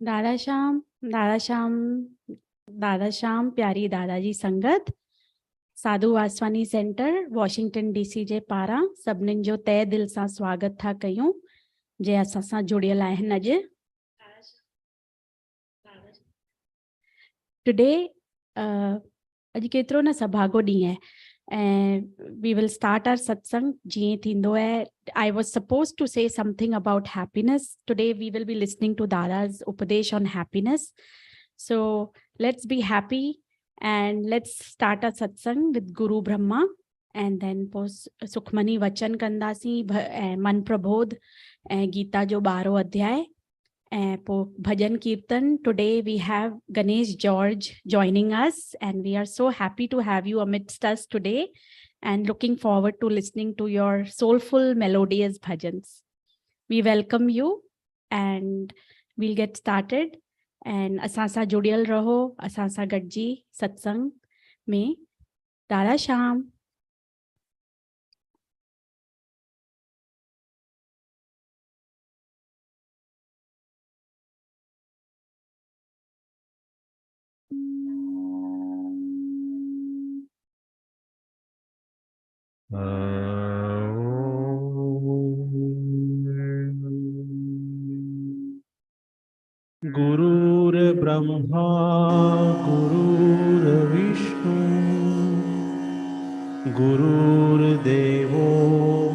दादा श्याम, दादा श्याम, दादा श्याम प्यारी दादाजी संगत साधु वासवानी सेंटर वॉशिंगटन डीसी जे पारां सभिनीनि जो तहे दिल सां स्वागत था कयूं जे असां सां जुड़ियल आहिनि अॼु टुडे अॼु केतिरो न सभागो ॾींहुं आहे ऐं वी विल स्टार्ट आवर सत्संग जीअं थींदो आहे. I was supposed to say something about happiness. Today we will be listening to Dada's Upadesh on happiness. So let's be happy and let's start our satsang with Guru Brahma and then post Sukhmani Vachan Kandasi Man Prabodh Gita jo 12 adhyay. Bhajan Kirtan. Today we have Ganesh George joining us and we are so happy to have you amidst us today and looking forward to listening to your soulful melodious bhajans. We welcome you and we'll get started and asan sa judiyal raho, asan sa gadji satsang mein. Dada Sham. गुरुर्ब्रह्मा गुरुर्विष्णु गुरुर्देवो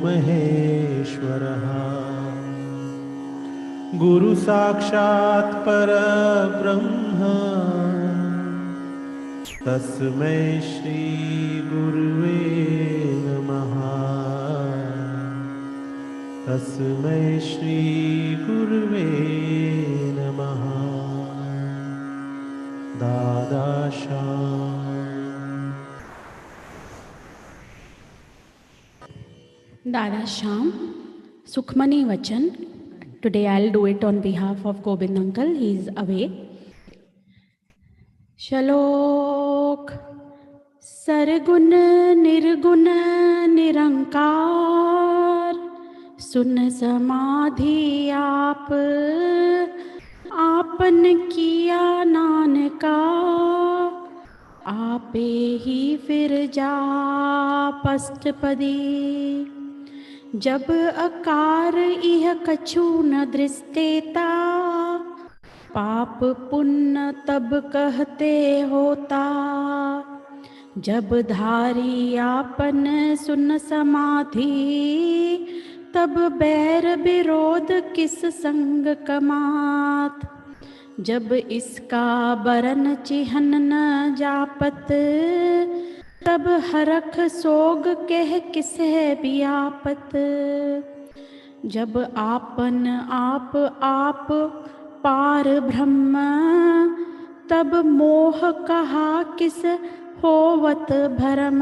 महेश्वरः गुरु साक्षात् परब्रह्म तस्मै श्री गुरुवे नमः तस्मै श्री गुरुवे नमः. दादा Shyam. Dada Sham, Sukhmani Vachan. Today I'll do it on behalf of Gobind Uncle. He's away. Shalok Sargun Nirgun Nirankar सुन समाधि आप आपन किया नानका आपे ही फिर जा पष्टपदी जब अकार इह कछु न दृष्टेता पाप पुण्य तब कहते होता जब धारी आपन सुन समाधि तब बैर विरोध किस संग कमात जब इसका बरन चिहन न जापत तब हरख सोग कह किसे बियापत जब आपन आप पार ब्रह्म तब मोह कहा किस होवत भरम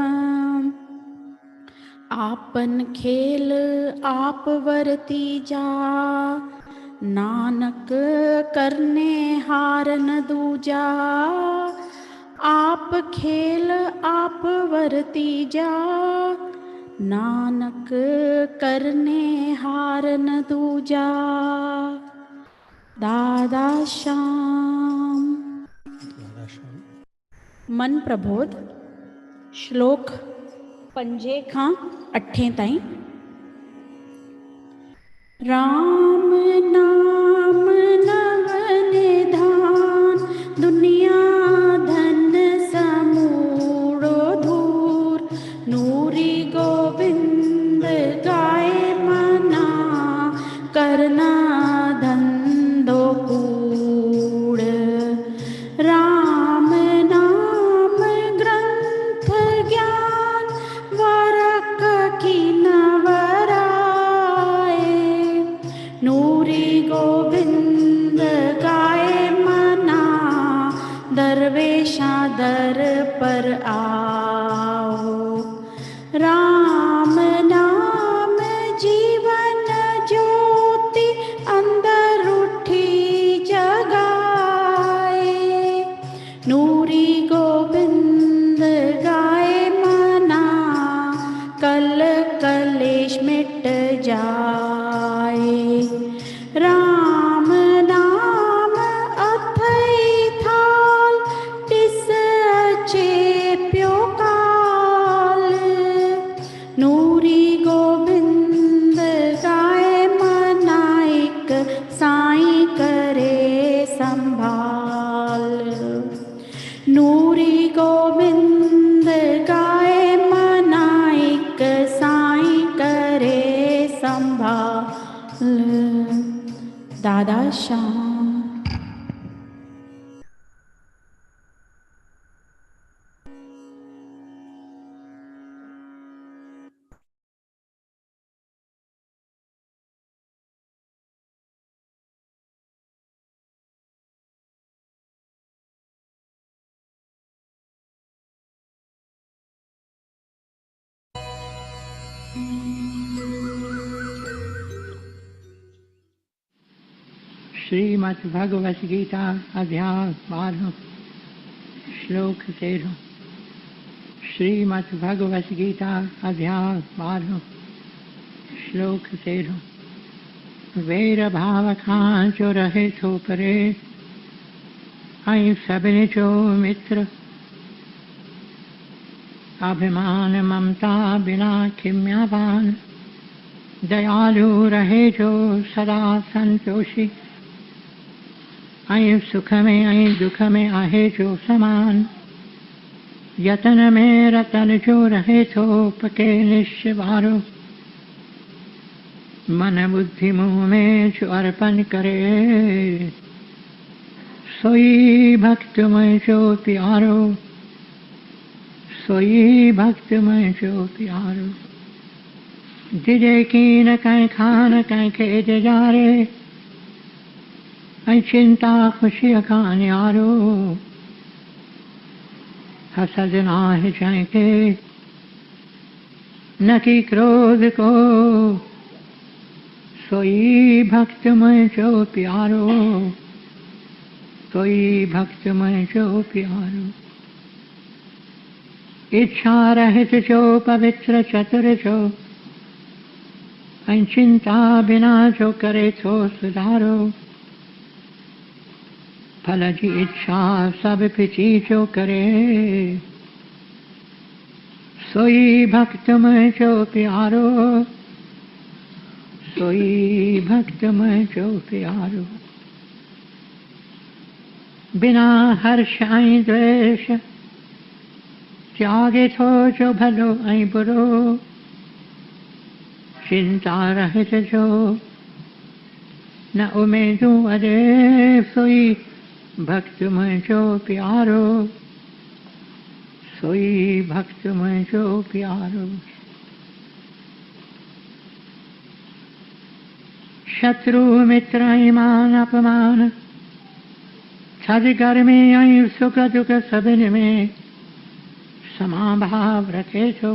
आपन खेल आप वरती जा नानक करने हार न दूजा आप खेल आप वरती जा नानक करने हार न दूजा. दादा श्याम. मन प्रबोध श्लोक 5 खां 8 ताईं. राम नाम नव निधान दुनिया धन समूढ़ो धूर नूरी गोविंद गाय मना करना धंधो कूड़ राम नाम ग्रंथ ज्ञान वरक की नवराए नूरी गोविंद गाए मना दरवेशा दर पर आओ राम नाम जीवन ज्योति अंदर उठी जगाए नूरी गोविंद गाए मना कल कलेश मिट जाए राम नाम नूरी गोविंद गाए मनाइक साईं करे संभाल दादा श्याम। श्रीमद् भगवत गीता अध्याय 12 श्लोक 13। श्रीमद् भगवत गीता अध्याय 12 श्लोक 13। वेर भाव खां जो रहे थो परे, ऐं सभिनी जो मित्र। अभिमान ममता बिना खिम्यावान, दयालु रहे जो सदा संतोषी। ऐं सुख में ऐं दुख में आहे जो समान, यतन में रतन जो रहे थो पके निश्चवारो। मन बुद्धि मुँह में जो अर्पण करे, सोई भक्त में जो प्यारो, सोई भक्त में जो प्यारो। जिजे की न कहीं खान कहीं खेज जारे, ऐं चिंता खुशी का न्यारो। हसद नाहि जंहिंखे न की क्रोध को, सोई भक्त मुंहिंजो प्यारो, सोई भक्त मुंहिंजो प्यारो। इच्छा रहित जो पवित्र चतुर जो, ऐं चिंता बिना जो करे थो सुधारो। फल जी इच्छा सब पिछी जो करे, सोई भक्त मुंहिंजो प्यारो, सोई भक्त मुंहिंजो प्यारो। बिना हर्ष ऐं द्वेष त्यागे थो जो भलो ऐं बुरो। चिंता रहित जो न उमेदूं अॾे, सोई भक्त मुंहिंजो प्यारो, सोई भक्त मुंहिंजो प्यारो। शत्रु मित्र ऐं मान अपमान, थधि गर्मी ऐं सुख दुख सभिनी में समाभाव रखे थो।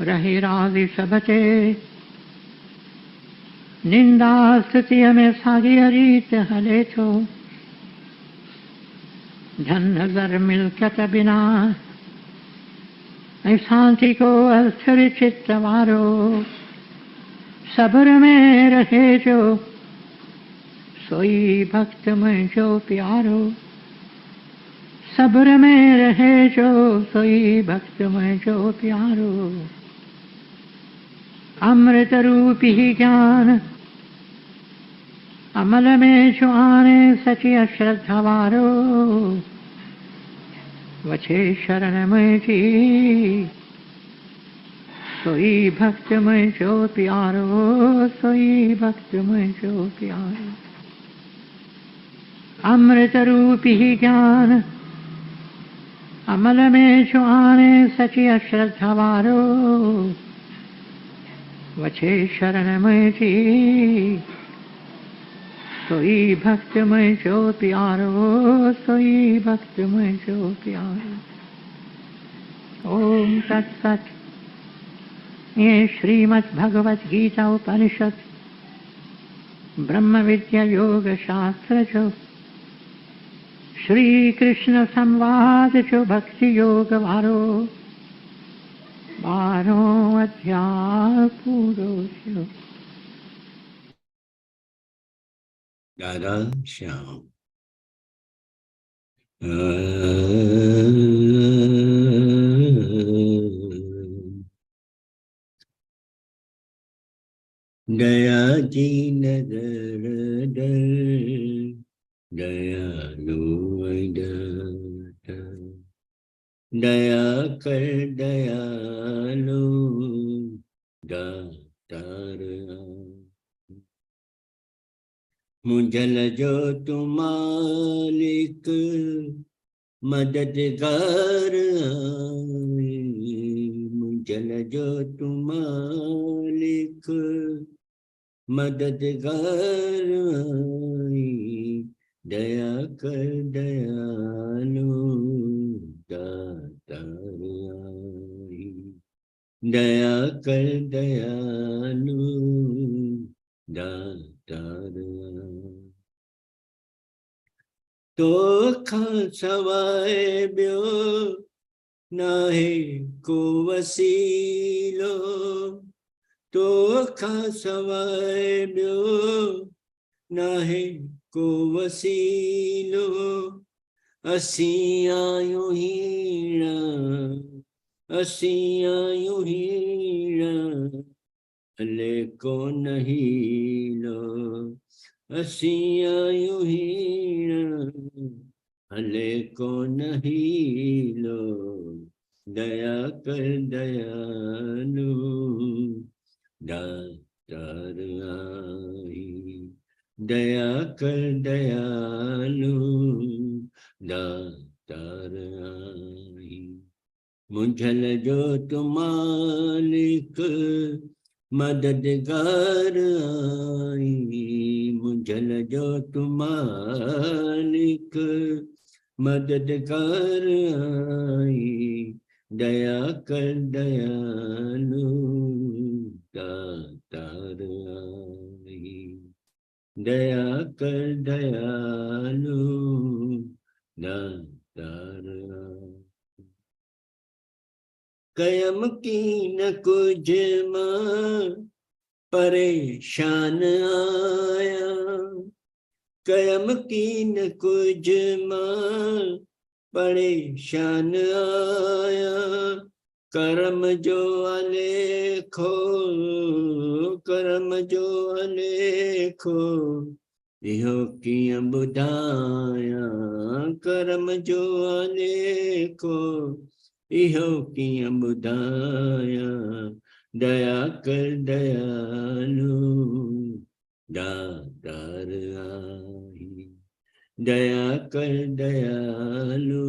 रहे राज़ी सब ते, निंदा स्तुतिअ में साॻी रीत हले थो। धन ज़र मिल्कियत बिना, ऐं शांति को अस्थिर चित्त वारो। सब्र में रहे जो, सोई भक्त मुंहिंजो प्यारो। सब्र में रहे जो, सोई भक्त मुंहिंजो प्यारो। अमृत रूपी ज्ञान अमल में जो आने, सची अश्रद्धा वारो। वछे शरण मुंहिंजी, सोई भक्त मुंहिंजो प्यारो, सोई भक्त मुंहिंजो प्यारो। अमृत रूपी ज्ञान अमल में जो आने, सची अश्रद्धा वारो। वछे शरण मुंहिंजी, सोई भक्त मुंहिंजो प्यारो, सोई भक्त मुंहिंजो प्यारो। ओम तत्सत। ये श्रीमद् भगवत गीता उपनिषद ब्रह्म विद्या योग शास्त्र जो, श्री कृष्ण संवाद जो भक्ति योग वारो 12 अध्याय पूरो थियो। दादा श्याम। दया की नजर दर, दयालु दर। दया कर दयालु दातार मुझल जो तुम मालिक मददगार आए मुझल जो तुम मालिक मददगार आए दया कर दयालु दातार आए दया कर दयालु दातार तो सवाए ब्यो नाहे को वसीलो तो सवाए ब्यो नाहे को वसीलो असियायो हीरा असियायो हीरा अले को नहीं लो असियायो हीरा अले को नहीं लो दया कर दयालु दातार आई दया कर दयालु दातार आई मुझल जो तुम मालिक मददगार आई मुझल जो तुम मालिक मददगार आई दया कर दयालु दातार आई दया कर दयालु दातार कयम की न कुछ परेशान आया कयम की न कुछ परेशान आया कर्म जो अलेखो कर्म जो अलेखो इहो किया बुधाया कर्म जो अलेखो इहो किया बुधाया दया कर दयालु दातार आई दया कर दयालु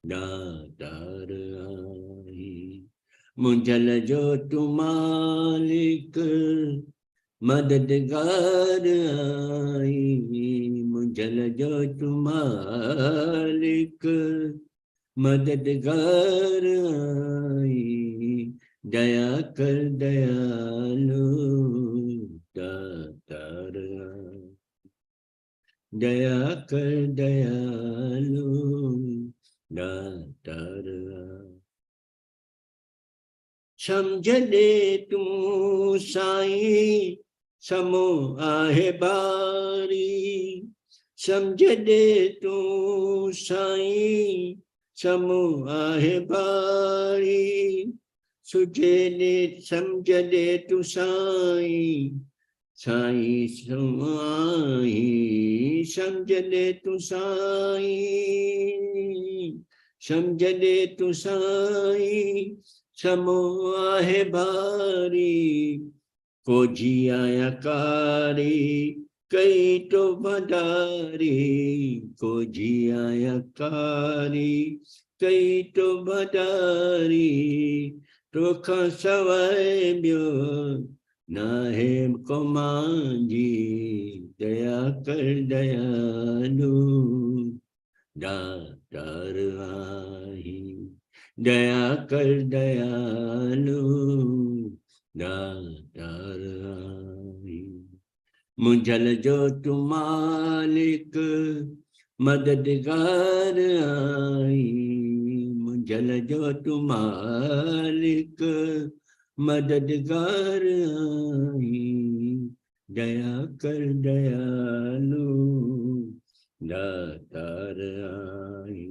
दातार आई मुझल जो तुम मालिक मददगार आई मुझल जो तुम मालिक मददगार आई दया कर दयालु दातार दया कर दयालु दातार समझ दे तू साईं समो आहे बारी समझ दे तू साईं समो आहे बारी सुझे ने समझ दे तू साईं साईं समाई समझ दे तू साईं समझ दे तू साईं समो आहे भारी को जिया कारी कई तो भदारी को जिया कारी कई तो भदारी तो खसवाए ब्यो नाहे को मांझी दया कर दयालु दातार आई दया कर दयालु दातार आई मुझल जो तुम मालिक मददगार आई मुझल जो तुम मालिक मददगार आई दया कर दयालु दातार आई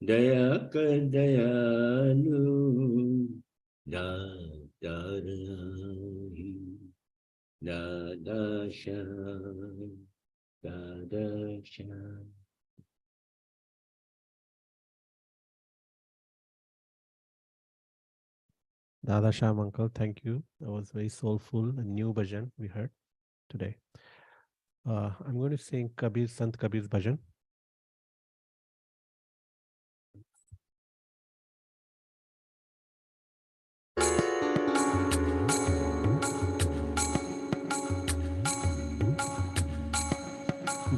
दया कर दयालु दातार आई दादा श्याम दादा Shyam Dada Sham uncle, thank you. That was very soulful and new bhajan we heard today. I'm going to sing Kabir, Sant Kabir's bhajan.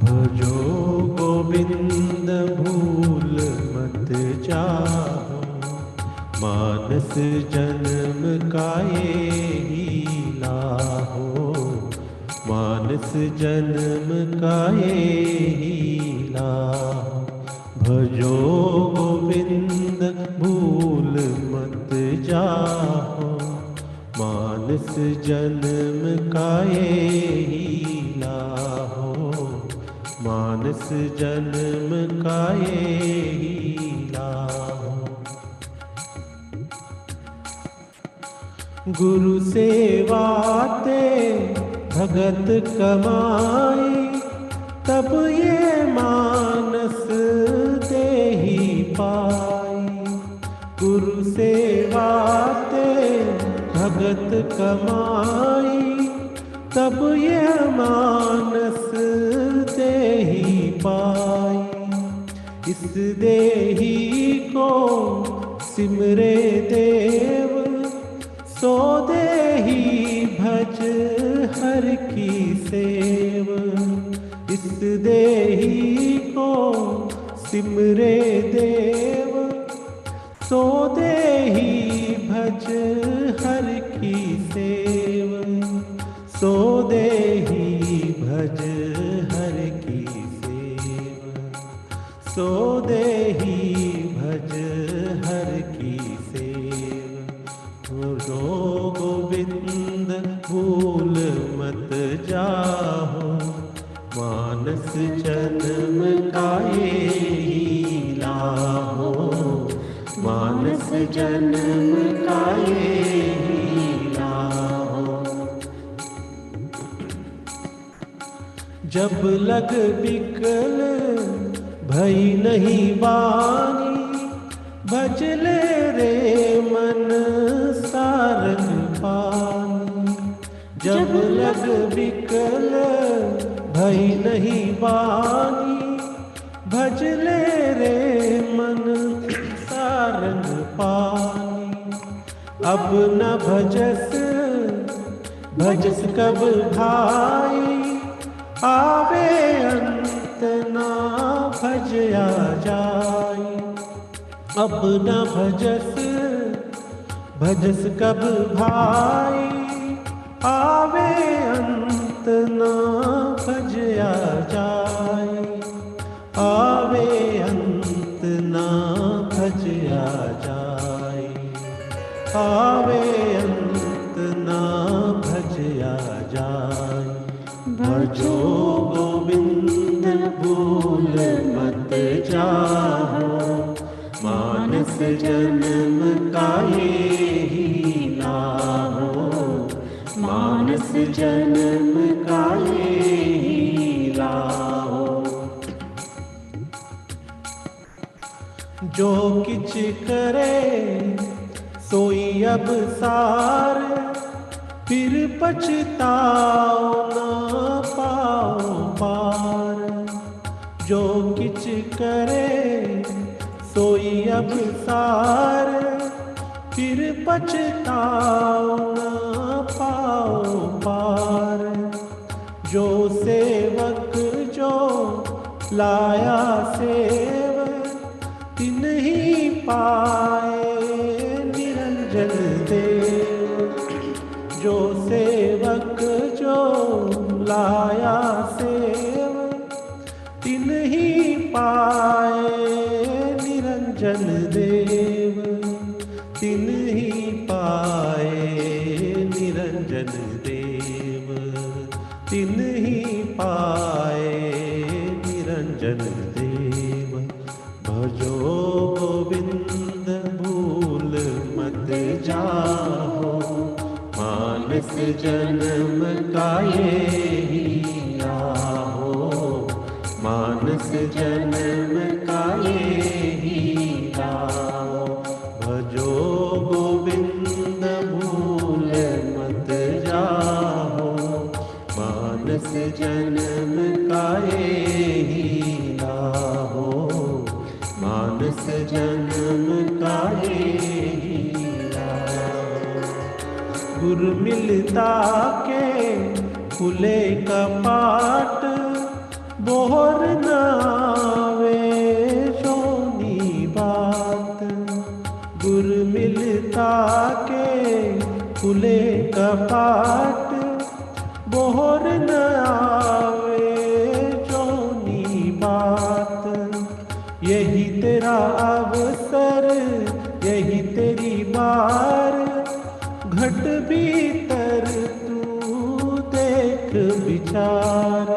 भजो गोविंद भूल मत जाओ, मानस जन्म का ये लाहो, मानस जन्म का ये लाहो। भजो गोविंद भूल मत जाओ, मानस जन्म का ये लाहो, मानस जन्म का ये लाहो। गुरु सेवा ते भगत कमाई, तब ये मानस देहि पाई। गुरु सेवा ते भगत कमाई, तब ये मानस देहि पाई। इस देहि को सिमरे देव, सो देहि भज हर की सेव। इस देहि को सिमरे देव, सो देहि भज हर की सेव। सो देहि भज हर की सेव, सो देहि भज हर की सेव। जो गोविंद भूल मत जाओ, मानस जन्म का ये लाहो, मानस जन्म का ये लाहो। जब लग बिकल भई नहीं बानी, भजले रे मन सारंग पानी। जब लग बिकल भई नहीं बानी, भजले रे मन सारंग पानी। अब न भजस भजस कब भाई, आवे अंत ना भजया जाई। अब न भजस भजस कब भाई, आवे अंत ना भजया जाई। आवे अंत ना भजया जाई, आवे अंत ना भजया जाई। भजो गोविंद भूल मत जाओ, मानस जन्म का ये लाहो, मानस जन्म का ये लाहो। जो किछ करे सोई अब सार, फिर पछताओ ना पाओ पार। जो किछ करे सोई अब सार, फिर पछताओ ना पाओ पार। जो सेवक जो लाया सेव, तिन ही पाए निरंजन देव। जो सेवक जो लाया सेव, तिन ही पाए निरंजन देव। तिन ही पाए निरंजन देव, तिन ही पाए निरंजन देव। भजो गोविंद भूल मत जाओ, मानस जन्म का ये लाहो, मानस जन्म का ये लाहो। भजो गोविंद मानस जन्म का यही लाभ। गुरु मिलता के खुले कपाट, बोहर नावे सोनी बात। गुरु मिलता के खुले कपाट, बोहर नावे सोनी बात। यही तेरा अवसर, यही तेरी बार, घट भीतर तू देख विचार।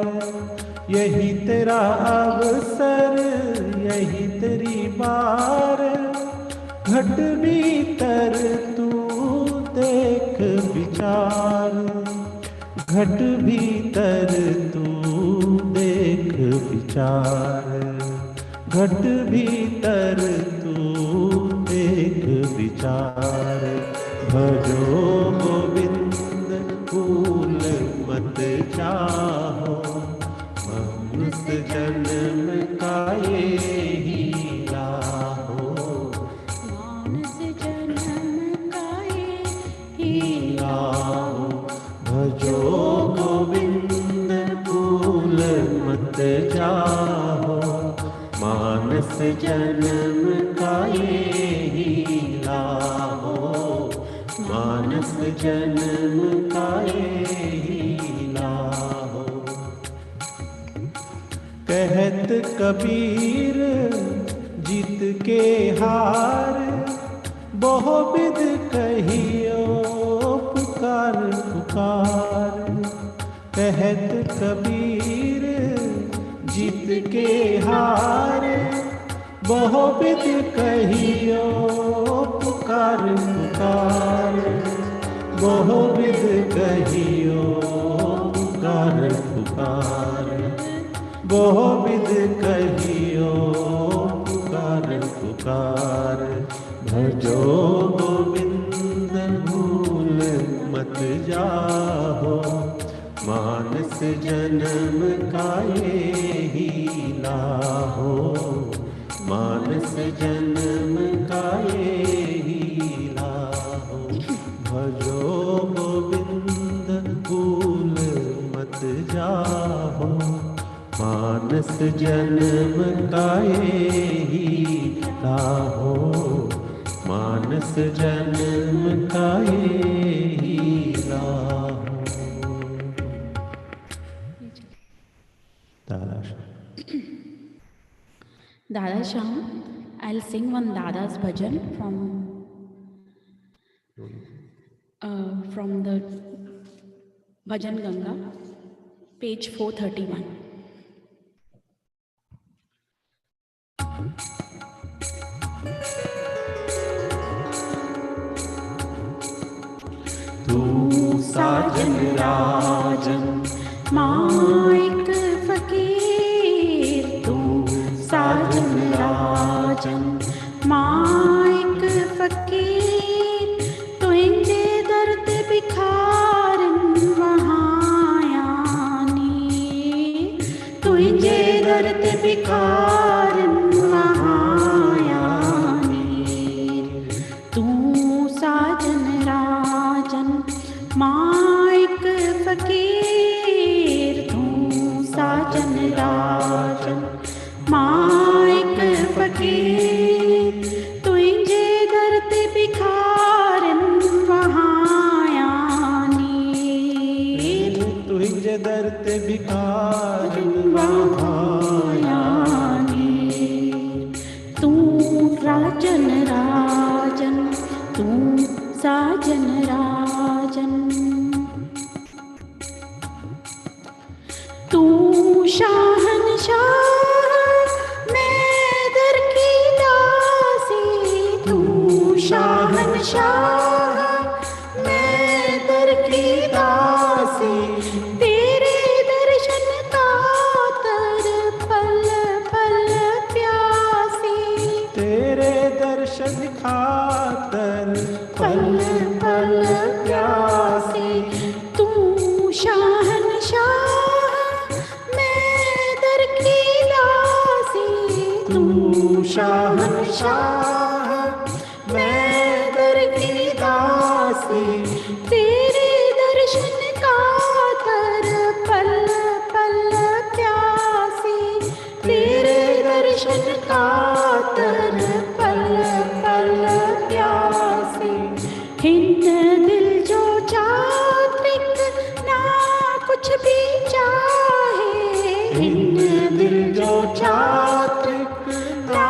यही तेरा अवसर, यही तेरी बार, घट भीतर तू देख विचार। घट भीतर तू देख विचार। घट भीतर तू देख विचार। भजो गोविंद फूल मत चाहो, मनुष्य जन्म का यही लाहो। मानस जन्म का यही लाहो। भजो गोविंद फूल मत चाहो, मानस जन्म का यही लाहो। मानस जन्म का यही लाहो। कहत कबीर जीत के हार, बहुविध कहियो पुकार पुकार। कहत कबीर जीत के हार, बहुविध कहियो पुकार पुकार। बहुविध कहियो पुकार पुकार। बहुविध कहियो पुकार पुकार। भजो गोविंद भूल मत जाहो, मानस जन्म का यही लाहो। मानस जन्म का यही लाहो। भजो गोविंद भूल मत जाहो, मानस जन्म का यही लाहो। मानस जन्म का यही लाहो। Dada Sham, I'll sing one Dada's bhajan from the Bhajan Ganga, page 431. तू साजन राजन माइक फकीर, तू साजन राजन माइक फकीर। तुझे दर्द बिखारन वहाँ यानी, तुझे दर्द बिखारन वहाँ यानी। तू साजन राजन माइक फकीर, तू साजन राजन माइक फकीर। तुझे दर्द बिखारन वहाँ यानी, तुझे दर्द बिखारन वहाँ यानी। तू राजन राजन, तू साजन राजन। तू शाहनशाह मैं दर की दासी, तू शाहनशाह मैं दर की दासी। तेरे दर्शन कातर पल पल प्यासी, तेरे दर्शन खातर पल पल प्यासी। तू शाहनशाह मैं दर की दासी, तू शहंशाह, मैं दर की दासी, तेरे दर्शन का दर पल पल प्यासी, तेरे दर्शन का दर पल पल प्यासी। हिंद दिल जो चात्रिक ना कुछ भी चाहे, हिंद दिल जो चात्रिक ना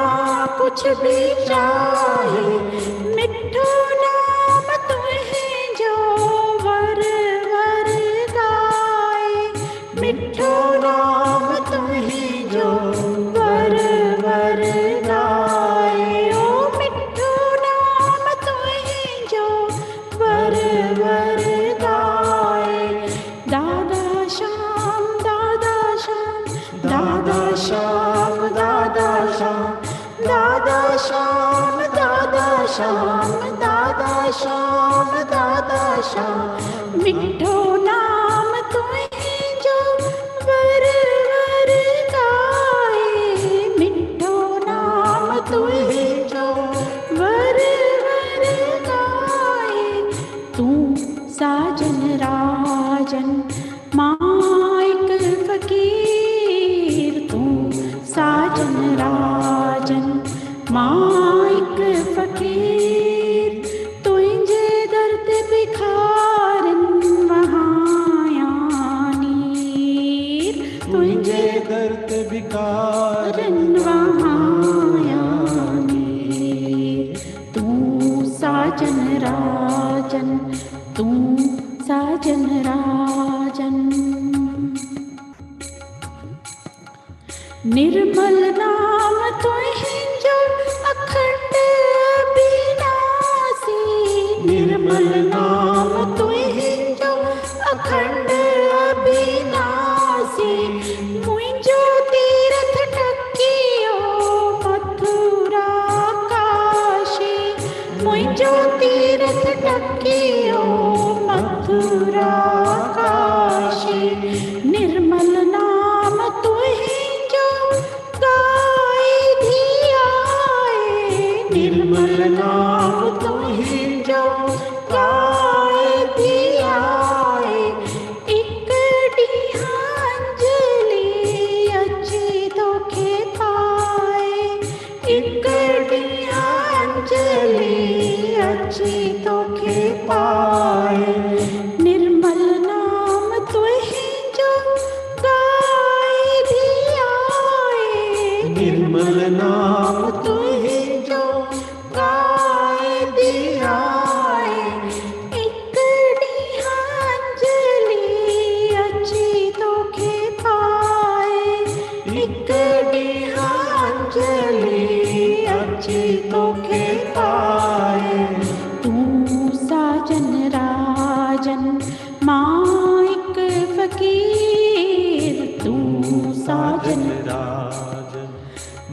कुछ भी चाहे, मिठो नाम तुम्हें जो वर वर गाए, मिठो नाम तुम्हें जो वर वर गाए, ओ मिठो नाम तुम्हें जो वर वर गाए। दादा श्याम दादा श्याम, दादा श्याम दादा श्याम, दादा श्याम दादा श्याम, दादा श्याम दादा श्याम, मिठो नाम तुम्हें जो वर वर गाए, मिठो नाम तुम्हें जो वर वर गाए। तू साजन राजन माइक फकीर, तू साजन राजन माइक फकीर, तुझे दर्द बिखारन वहायानीर, तुझे दर्द बिकार रन वहायानीर। तू साजन राजन, तू साजन राजन। निर्मल नाम तुम्हें जो अखंड अविनाशी, निर्मल नाम तुम्हें जो अखंड अविनाशी, मुझो तीर्थ टकियो मथुरा काशी, मुझो तीर्थ टकियो मथुरा काशी। निर्मल नाम तुम्हें जो गाए धियाए, निर्मल नाम तुम्हें जो गाए धियाए, एक डिहांजलि अच्छी तोखे पाए, एक डिहांजलि अच्छी तोखे पाए। निर्मल नाम तुम्हें जो गाए धियाए, निर्मल नाम तुम्हें जो गाए धियाए, एक डिहांजलि अच्छी तोखे पाए, एक डिहांजलि अच्छी तोखे पाए। तू साजन राजन माइक फकीर, तू साजन राजन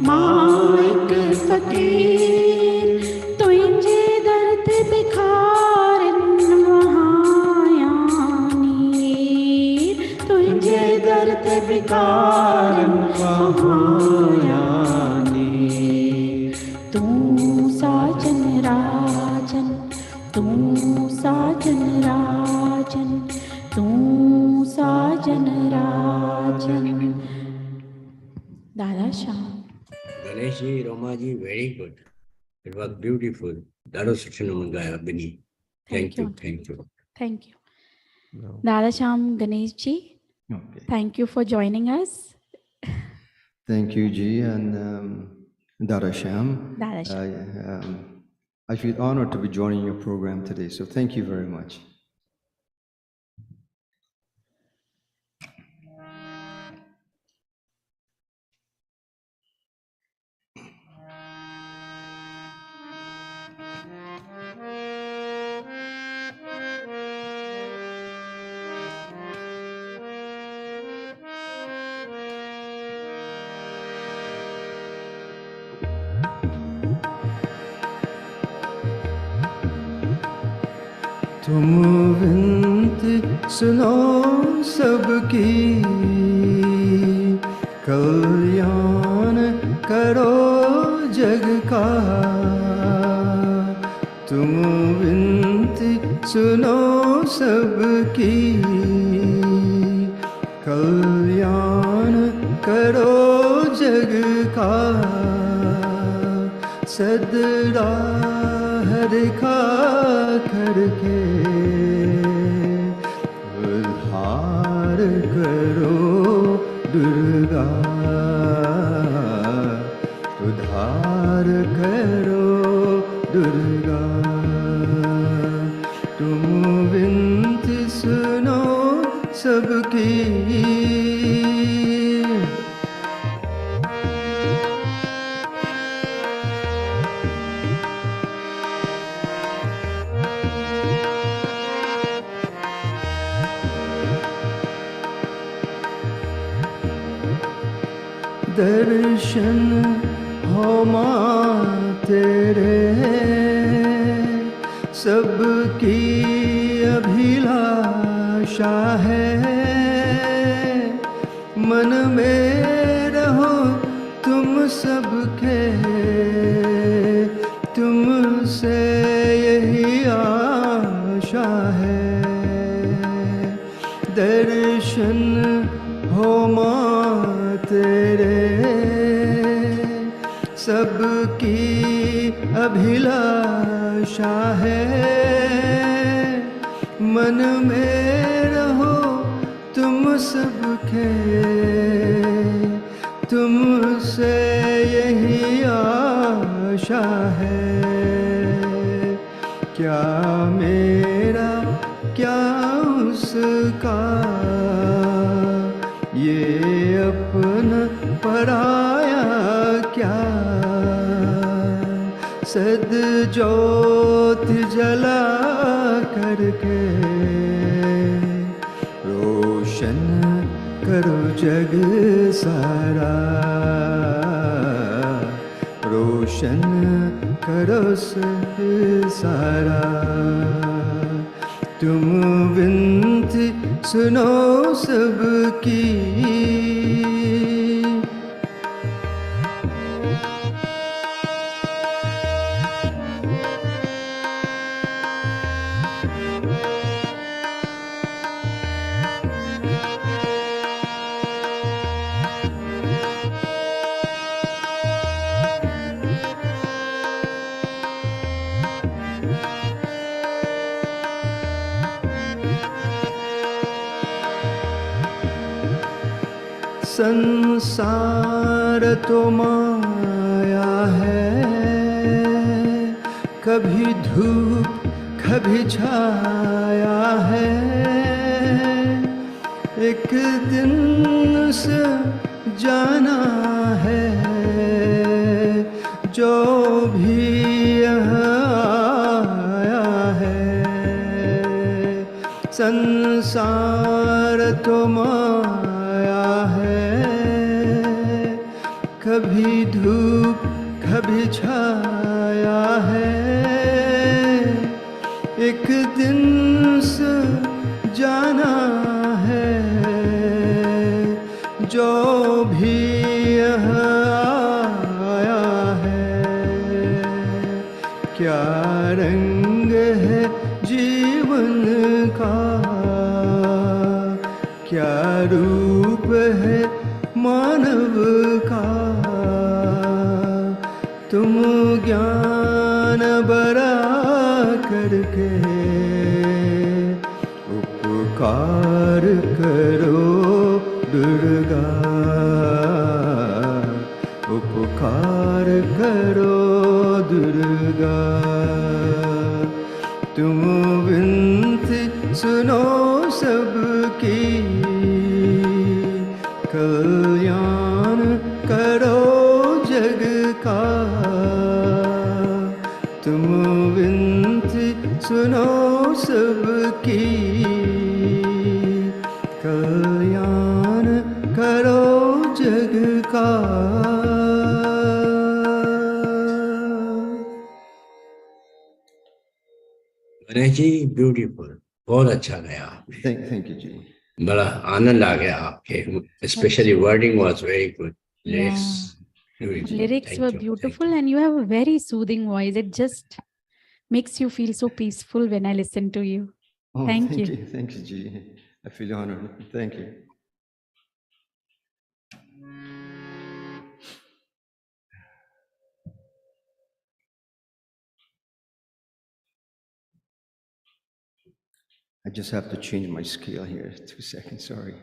माइक फकीर, तुझे दर्द बिखारन वहायानीर, तुझे दर्द बिखारन वहायानीर। तू साजन राजन, तू साजन राजन, तू साजन राजन। दादा Shyam. Ganeshi, Romaji, very good. It was beautiful. Dado Sachinamangaya, Bini. Thank you. Thank you. Thank you. No. Dada Sham Ganesh ji, Okay. thank you for joining us. Thank you, Ji, and Dada Sham. Dada Sham. I feel honored to be joining your program today, so thank you very much. तुम विनती सुनो सबकी, कल्याण करो जग जग का, तुम विनती सुनो सबकी, कल्याण करो जग का, सदा हरिखा करके उद्धार करो दुर्गा, उद्धार करो दुर्गा, तुम विनती सुनो सबकी। दर्शन हो माँ तेरे, सबकी अभिलाषा है, मन में रहो तुम सबके, तुमसे यही आशा है। दर्शन हो माँ तेरे, सबकी अभिलाषा है, मन में रहो तुम सबके, तुमसे यही आशा है। क्या मेरा क्या उसका, ये अपना पराया क्या, सद ज्योत जला करके रोशन करो जग सारा, रोशन करो सब सारा, तुम विनती सुनो सबकी। संसार तो माया है, कभी धूप कभी छाया है, एक दिन से जाना है, जो भी यहाँ आया है। संसार तो माया है, कभी धूप कभी छाया है, एक दिन से जाना है, जो भी यहाँ आया है। क्या रंग है जीवन का, क्या रूप है मानव का, तुम ज्ञान बरा करके उपकार करो दुर्गा, उपकार करो दुर्गा, तुम विनती सुनो सबकी, कल्याण करो जग का, तुम विनती सुनो सबकी, कल्याण करो जग का। गणेश जी ब्यूटीफुल, बहुत अच्छा गया आपने। Thank you, जी। बड़ा आनंद आ गया आपके, specially wording was very good. Yeah. Lyrics were beautiful and you have a very soothing voice. It just makes you feel so peaceful when I listen to you. Oh, Thank thank you. you. Thank you, Ji. I feel honored. Thank you. I just have to change my scale here. 2 seconds, sorry.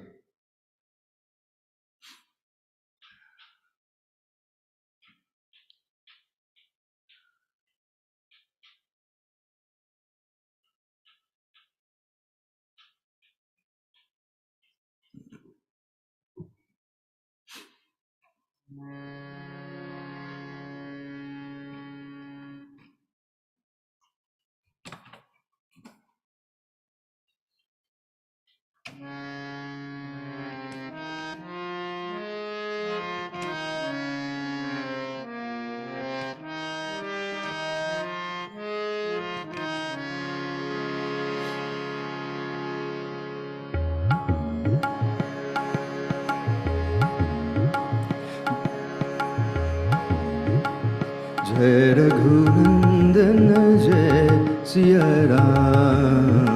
जय रघुनंदन जय सिया राम,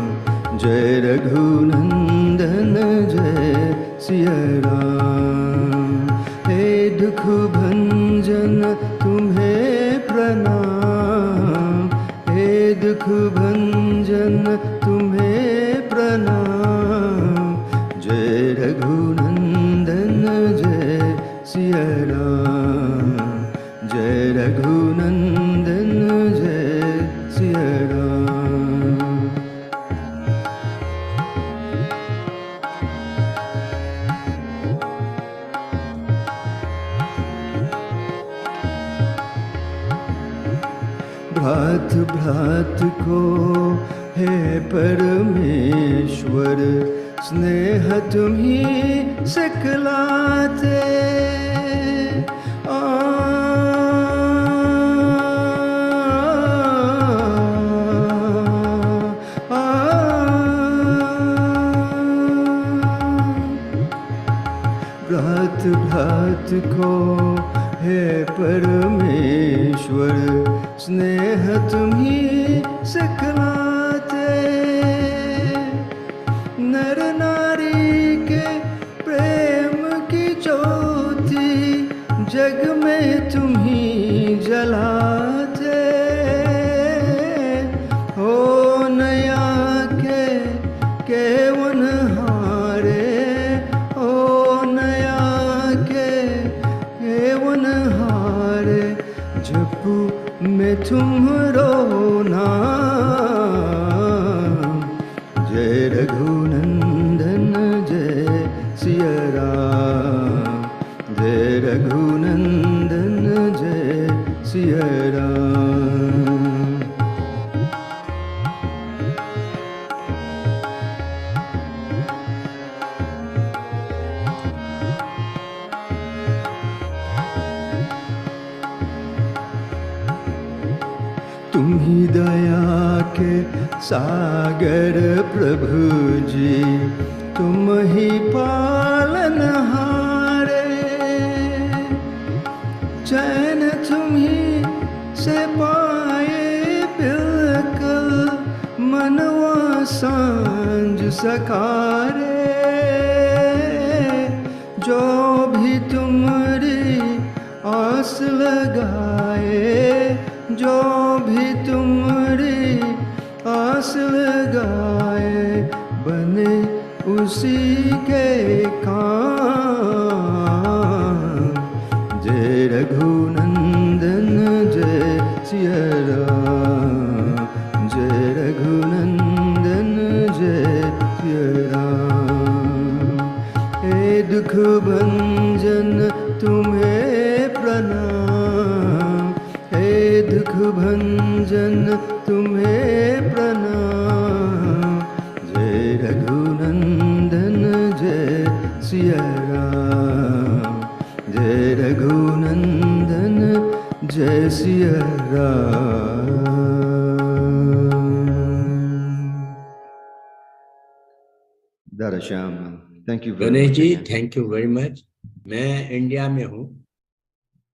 जय रघुनंदन जय सिया राम। हे दुख भंजन तुम्हें प्रणाम, हे दुख भंजन तुम्हें प्रणाम। जय रघुनंदन जय सिया राम, जय रघुनंदन जय सिया राम। भ्रात भ्रात को हे परमेश्वर, स्नेह तुम्ही सिखलाते। भ्रात भ्रात को हे परमेश्वर, स्नेह तुम्ही सिखलाते। नर नारी के प्रेम की ज्योति जग में तुम्ही जलाते। हो नया के केवन हारे, हो नया के केवन हारे। जपू में तुम्हारो नाम, जय रघुनंदन जय सिया राम, जय रघुनंदन जय सिया राम। तुम ही दया के सागर प्रभु जी, तुम ही पालनहारे। चैन तुम ही से पाए बिल्कुल, मनवा सांझ सकारे। जो भी तुम्हारी आस लगाए, जो भी तुम्हारी आस लगाए। बने उसी के काम, जय रघुनंदन जय सिया राम, जय रघुनंदन जय सिया राम। हे दुख भंजन तुम्हें प्रणाम, हे दुख भंजन तुम्हें प्रणाम। जय रघुनंदन जय सिया राम, जय रघुनंदन जय Siya Ram. Darasham, thank you very Ganesh much जी, again. Thank you very much. मैं इंडिया में हूँ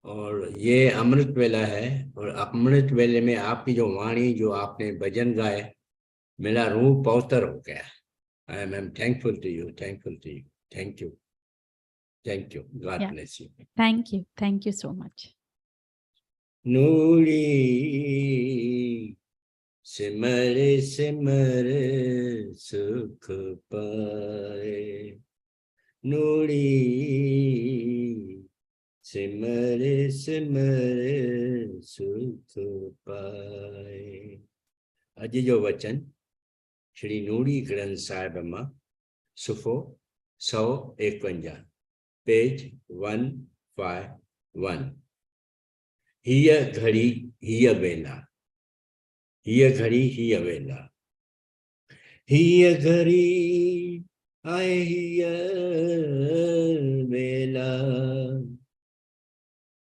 और ये अमृत वेला है, और अमृत वेले में आपकी जो वाणी, जो आपने भजन गाए, मेरा रूह पवित्र हो गया। I am thankful to you, thankful to you, thank you, thank you, God Yeah. Bless you. Thank you so much. नूरी सिमर सिमर सुख पाए, नूरी सिमर सिमर सुख पाए। अज जो वचन श्री नूरी ग्रंथ साहिब मां सुफ़ो 151, पेज 151। हीअ घड़ी हीअ वेला, हीअ घड़ी हीअ वेला, हीअ घड़ी आए हीअ वेला,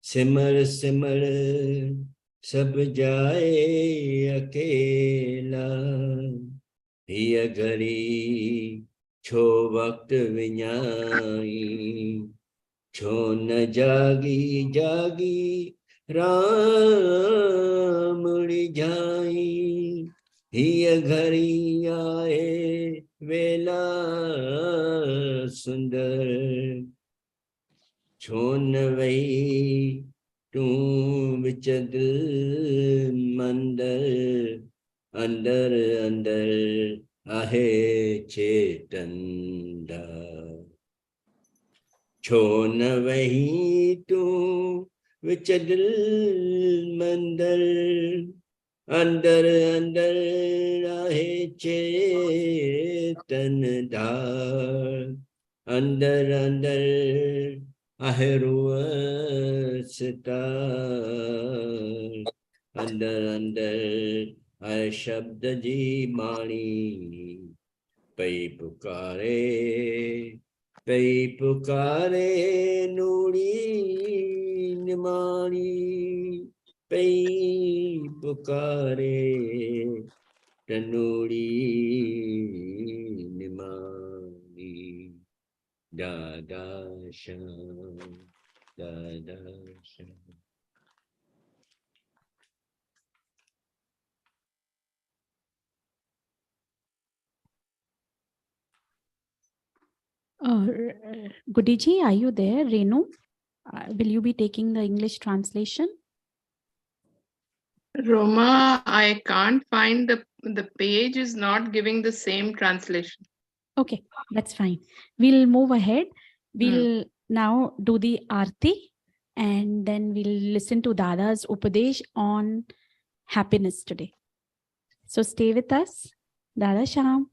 सिमर सिमर सब जाए अकेला, हीअ घड़ी छो वक्त विञाई, छो न जागी जागी राम रिझाई, हीअ घड़ी आए वेला सुंदर, छो न वही तूं विच दिल मंदर, अंदर अंदर आहे चेतंदा, छो न वही तूं विच दिल मंदर, अंदर अंदर आहे चेतन धार, अंदर अंदर आहे रूह सितार, अंदर अंदर आहे शब्द जी बाणी, पई पुकारे नूरी निमाणी, पई पुकारे नूरी निमाणी, दादा श्याम, दादा Shyam. Goody ji, are you there? Renu, will you be taking the English translation? Roma, I can't find the page is not giving the same translation. Okay, that's fine. We'll move ahead. We'll now do the Aarti, and then we'll listen to Dada's Upadesh on happiness today. So stay with us. Dada Sham.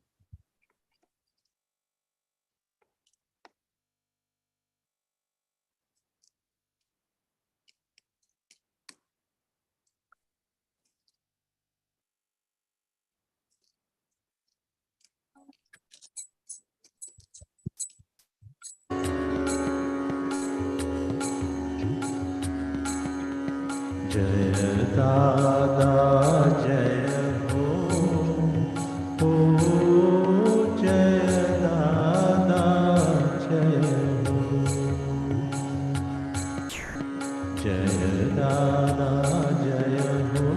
जय दादा जय हो जय दादा जय हो, जय दादा जय हो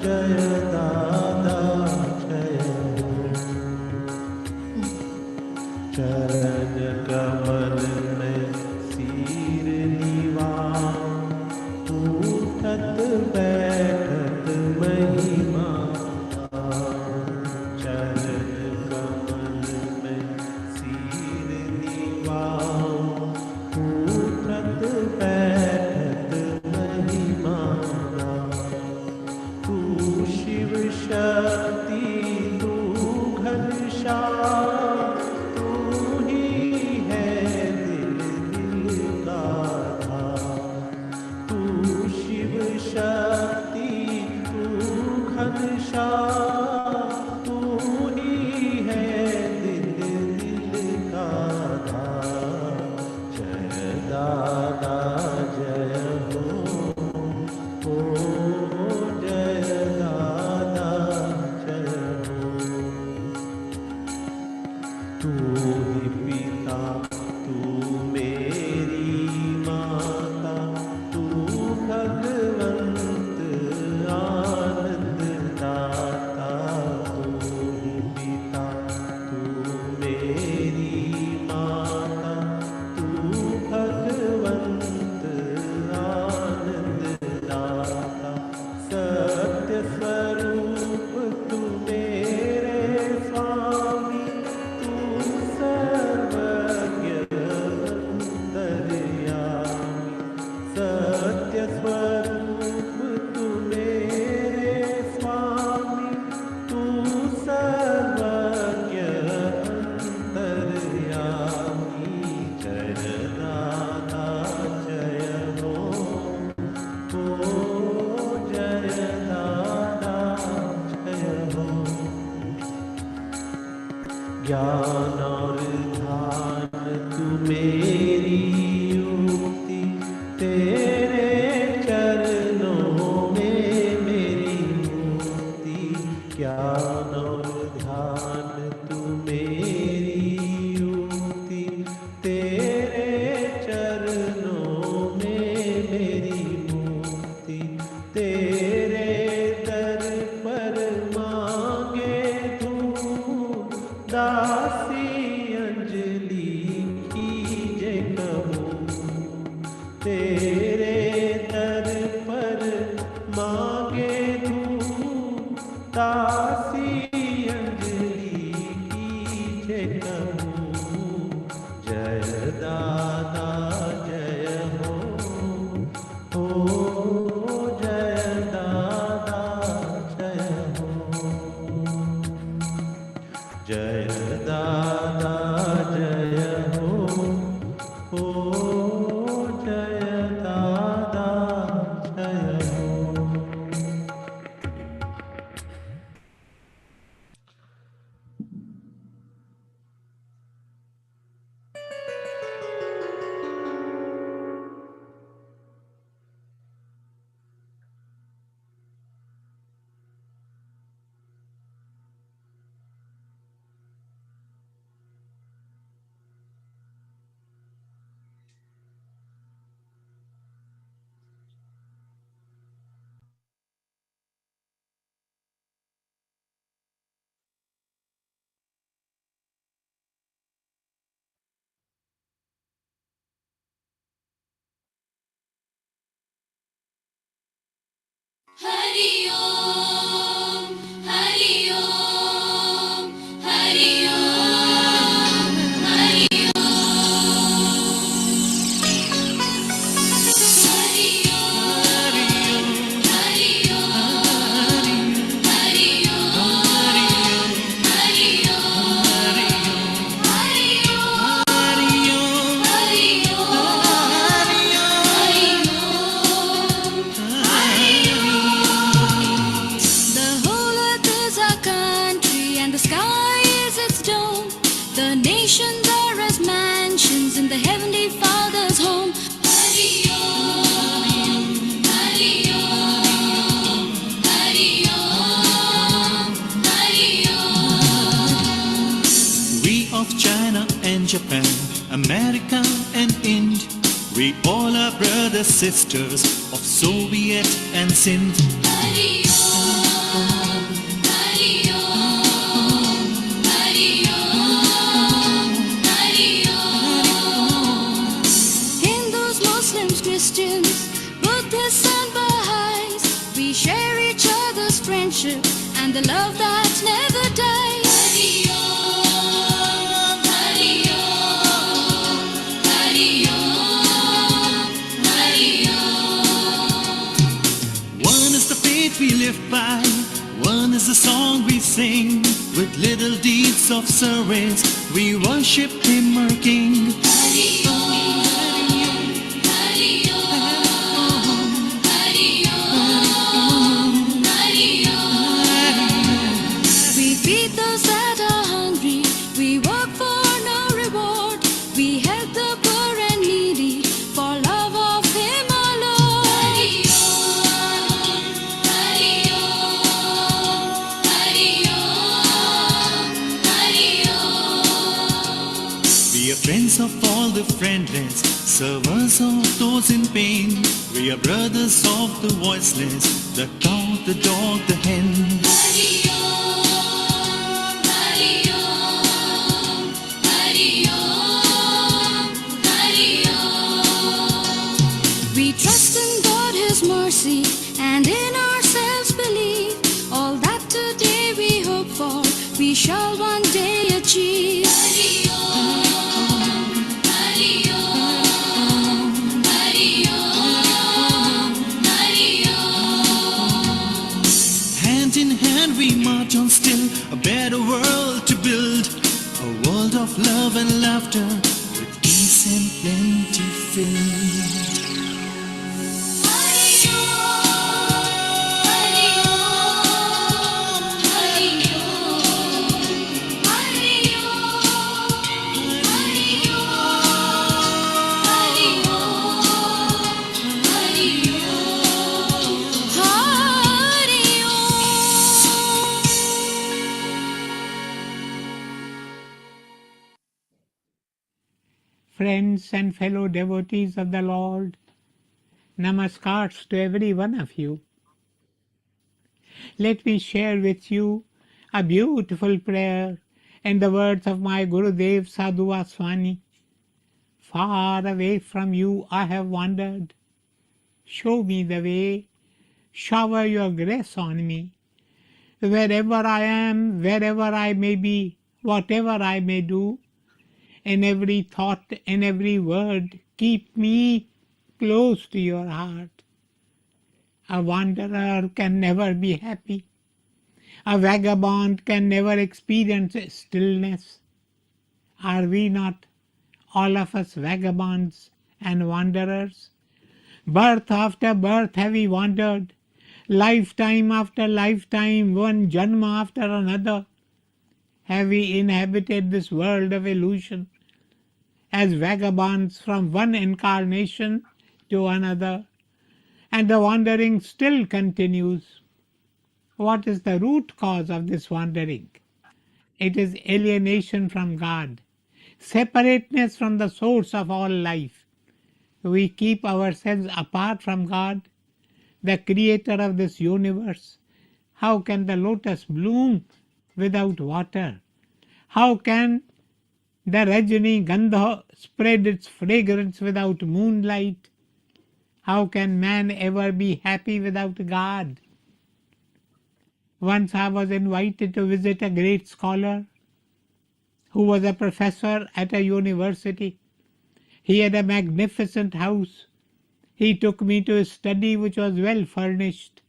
जय दादा जय हो, चरण कमल में सिर उठत बैठत महिमा, चरण कमल में सिर निवाओ, उठत बैठत महिमा, तू शिव शक्ति तू घनश्याम, तू ही है दिल का था, तू शिव शक्ति स्वरूप तू मेरे स्वामी, तू सर्वज्ञ अंतर्यामी। जय दाता जय हो, जय दाता जय हो। ज्ञान और ध्यान तू मेरी युक्ति, तेरे चरणों में मेरी मुक्ति। ज्ञान और ध्यान तू मेरी युक्ति, तेरे चरणों में मेरी मुक्ति। तेरे दर पर मांगे धूप, दासी अंजलि कीजे कबूल। तेरे दर पर मांगे धूप, दासी अंजलि कीजे कबूल। जय दाता जय हो, जय दाता जय हो। जय दाता जय हो, जय दाता जय हो। Hari Om, Hari Om, Hari Om, Hari Om. Hari Om, Hari Om, Hari Om, Hari Om, Hari Om, The whole earth is our country and the sky is its dome. The nations are as mansions in the heavenly Father's home. Hari Om, Hari Om, Hari Om, Hari Om. We of China and Japan, America and India, we all are brothers, sisters of Soviet and Sindh. Hari Om, Hari Om, Hari Om, Hari Om. Hindus, Muslims, Christians, Buddhists and Baha'is, we share each other's friendship and the love that never dies. Hari Om, Hari Om, Hari Om, Hari Om. One is the faith we live by, one is the song we sing. With little deeds of service, we worship Him, our King. Hari Om, Hari Om, Hari Om, Hari Om. We feed those that are hungry, we work for no reward. We help the poor and needy for love of Him our Lord. Hari Om, Hari Om, Hari Om, Hari Om. We are friends of all the friendless, servers of those in pain. We are brothers of the voiceless, the cow, the dog, the hen. Hari Om, Hari Om, Hari Om, Hari Om. We trust in God, His mercy, and in ourselves believe. All that today we hope for, we shall one day achieve. Hari Om, Hari Om, Hari Om, Friends and fellow devotees of the Lord, namaskars to every one of you. Let me share with you a beautiful prayer in the words of my Gurudev Sadhu Aswani. Far away from you I have wandered. Show me the way, shower your grace on me. Wherever I am, wherever I may be, whatever I may do, in every thought, in every word, keep me close to your heart. A wanderer can never be happy. A vagabond can never experience stillness. Are we not, all of us, vagabonds and wanderers? Birth after birth have we wandered, lifetime after lifetime, one janma after another, have we inhabited this world of illusion as vagabonds from one incarnation to another, and the wandering still continues. What is the root cause of this wandering? It is alienation from God, separateness from the source of all life. We keep ourselves apart from God, the creator of this universe. How can the lotus bloom without water? How can the Rajani Gandha spread its fragrance without moonlight? How can man ever be happy without God? Once I was invited to visit a great scholar who was a professor at a university. He had a magnificent house. He took me to his study, which was well furnished.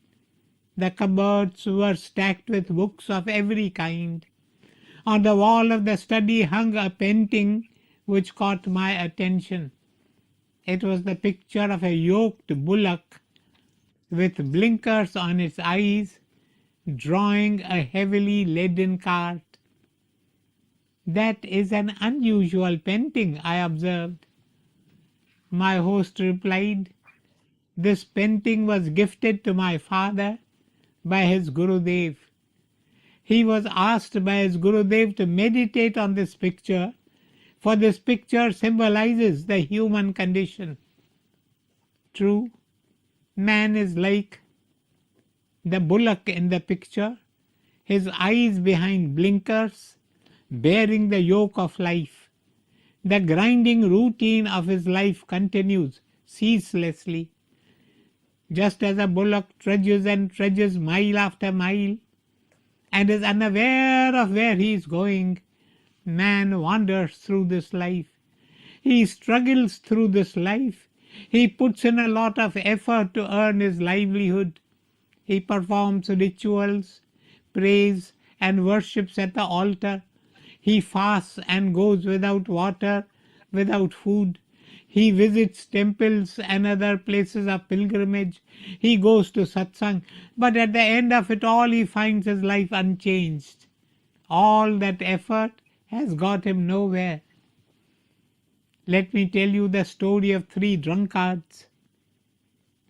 The cupboards were stacked with books of every kind. On the wall of the study hung a painting which caught my attention. It was the picture of a yoked bullock with blinkers on its eyes, drawing a heavily laden cart. That is an unusual painting, I observed. My host replied, this painting was gifted to my father by his Gurudev. He was asked by his Gurudev to meditate on this picture, for this picture symbolizes the human condition. True, man is like the bullock in the picture, his eyes behind blinkers, bearing the yoke of life. The grinding routine of his life continues ceaselessly. Just as a bullock trudges and trudges mile after mile and is unaware of where he is going, man wanders through this life. He struggles through this life. He puts in a lot of effort to earn his livelihood. He performs rituals, prays and worships at the altar. He fasts and goes without water, without food. He visits temples and other places of pilgrimage. He goes to Satsang. But at the end of it all, he finds his life unchanged. All that effort has got him nowhere. Let me tell you the story of 3 drunkards.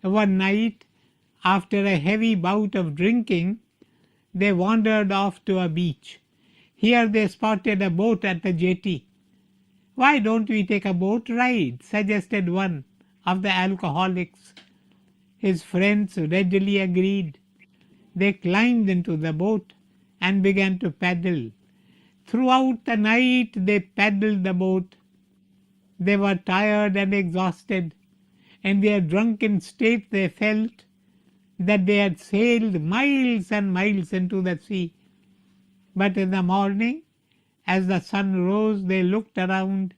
One night, after a heavy bout of drinking, they wandered off to a beach. Here they spotted a boat at the jetty. Why don't we take a boat ride? Suggested one of the alcoholics. His friends readily agreed. They climbed into the boat and began to paddle. Throughout the night they paddled the boat. They were tired and exhausted. In their drunken state they felt that they had sailed miles and miles into the sea. But in the morning, as the sun rose, they looked around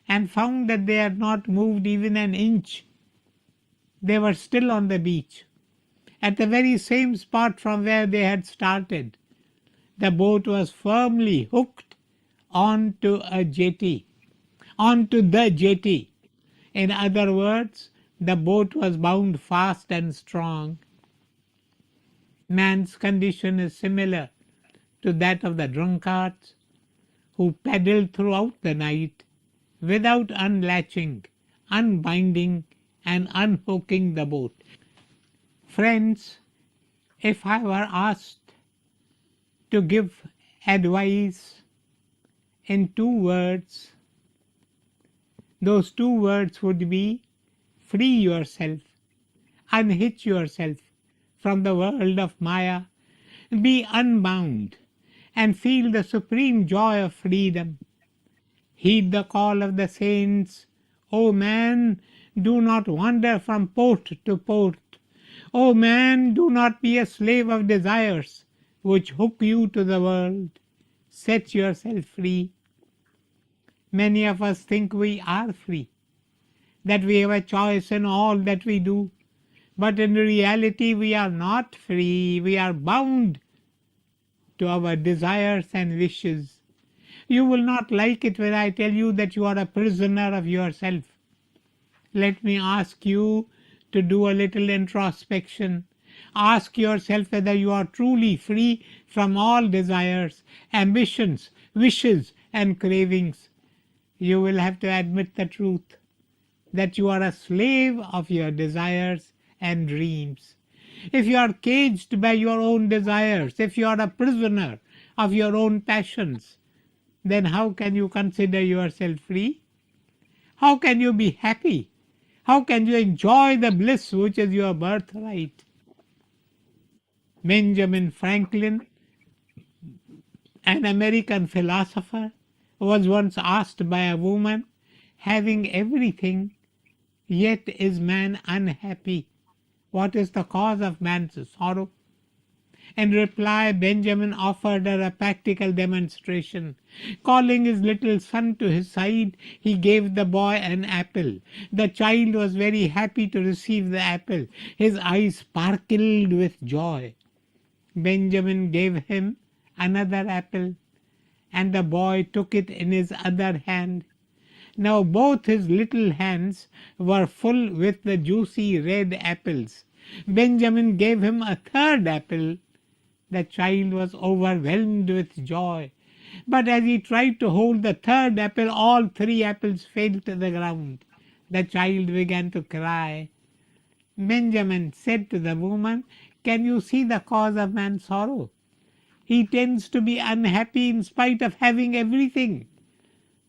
and found that they had not moved even an inch. They were still on the beach, at the very same spot from where they had started. The boat was firmly hooked onto the jetty. In other words, the boat was bound fast and strong. Man's condition is similar to that of the drunkards who paddled throughout the night without unlatching, unbinding and unhooking the boat. Friends, if I were asked to give advice in 2 words, those two words would be free yourself, unhitch yourself from the world of Maya, be unbound, and feel the supreme joy of freedom. Heed the call of the saints, O man, do not wander from port to port. O man, do not be a slave of desires which hook you to the world. Set yourself free. Many of us think we are free, that we have a choice in all that we do. But in reality, we are not free. We are bound to our desires and wishes. You will not like it when I tell you that you are a prisoner of yourself. Let me ask you to do a little introspection. Ask yourself whether you are truly free from all desires, ambitions, wishes, and cravings. You will have to admit the truth, that you are a slave of your desires and dreams. If you are caged by your own desires, if you are a prisoner of your own passions, then how can you consider yourself free? How can you be happy? How can you enjoy the bliss which is your birthright? Benjamin Franklin, an American philosopher, was once asked by a woman, having everything, yet is man unhappy? What is the cause of man's sorrow? In reply, Benjamin offered her a practical demonstration. Calling his little son to his side, he gave the boy an apple. The child was very happy to receive the apple. His eyes sparkled with joy. Benjamin gave him another apple, and the boy took it in his other hand. Now both his little hands were full with the juicy red apples. Benjamin gave him a third apple. The child was overwhelmed with joy. But as he tried to hold the third apple, all three apples fell to the ground. The child began to cry. Benjamin said to the woman, "Can you see the cause of man's sorrow? He tends to be unhappy in spite of having everything.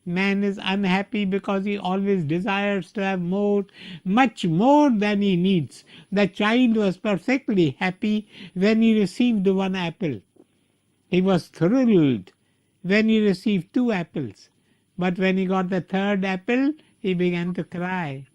Man is unhappy because he always desires to have more, much more than he needs. The child was perfectly happy when he received one apple. He was thrilled when he received two apples. But when he got the third apple, he began to cry."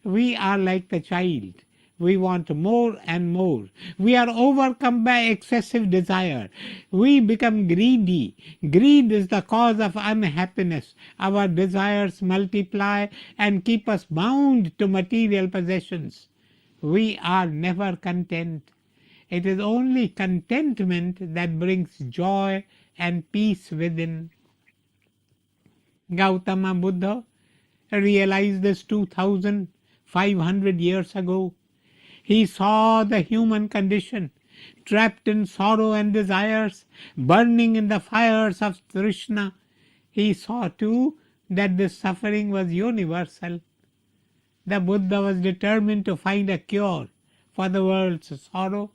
We are like the child. We want more and more. We are overcome by excessive desire. We become greedy. Greed is the cause of unhappiness. Our desires multiply and keep us bound to material possessions. We are never content. It is only contentment that brings joy and peace within. Gautama Buddha realized this 2,500 years ago. He saw the human condition, trapped in sorrow and desires, burning in the fires of Trishna. He saw too that this suffering was universal. The Buddha was determined to find a cure for the world's sorrow.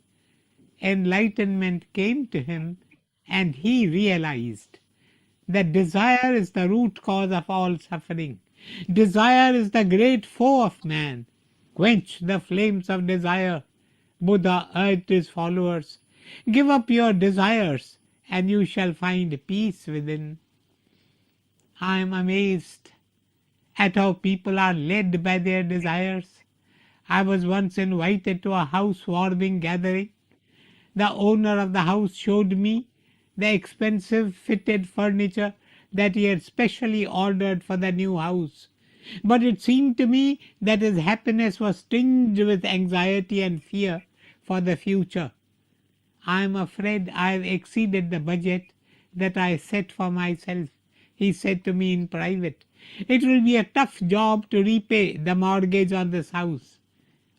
Enlightenment came to him, and he realized that desire is the root cause of all suffering. Desire is the great foe of man. Quench the flames of desire. Buddha urged his followers, "Give up your desires and you shall find peace within." I am amazed at how people are led by their desires. I was once invited to a housewarming gathering. The owner of the house showed me the expensive fitted furniture that he had specially ordered for the new house. But it seemed to me that his happiness was tinged with anxiety and fear for the future. "I am afraid I have exceeded the budget that I set for myself," he said to me in private. "It will be a tough job to repay the mortgage on this house.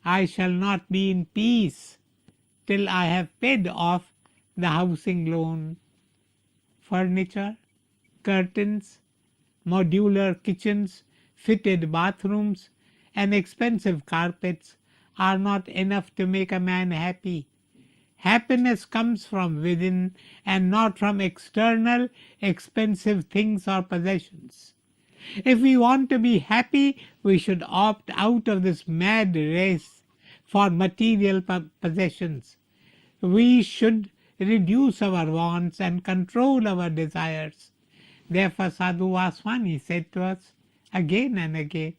I shall not be in peace till I have paid off the housing loan." Furniture, curtains, modular kitchens, fitted bathrooms, and expensive carpets are not enough to make a man happy. Happiness comes from within and not from external expensive things or possessions. If we want to be happy, we should opt out of this mad race for material possessions. We should reduce our wants and control our desires. Therefore, Sadhu Vaswani said to us again and again,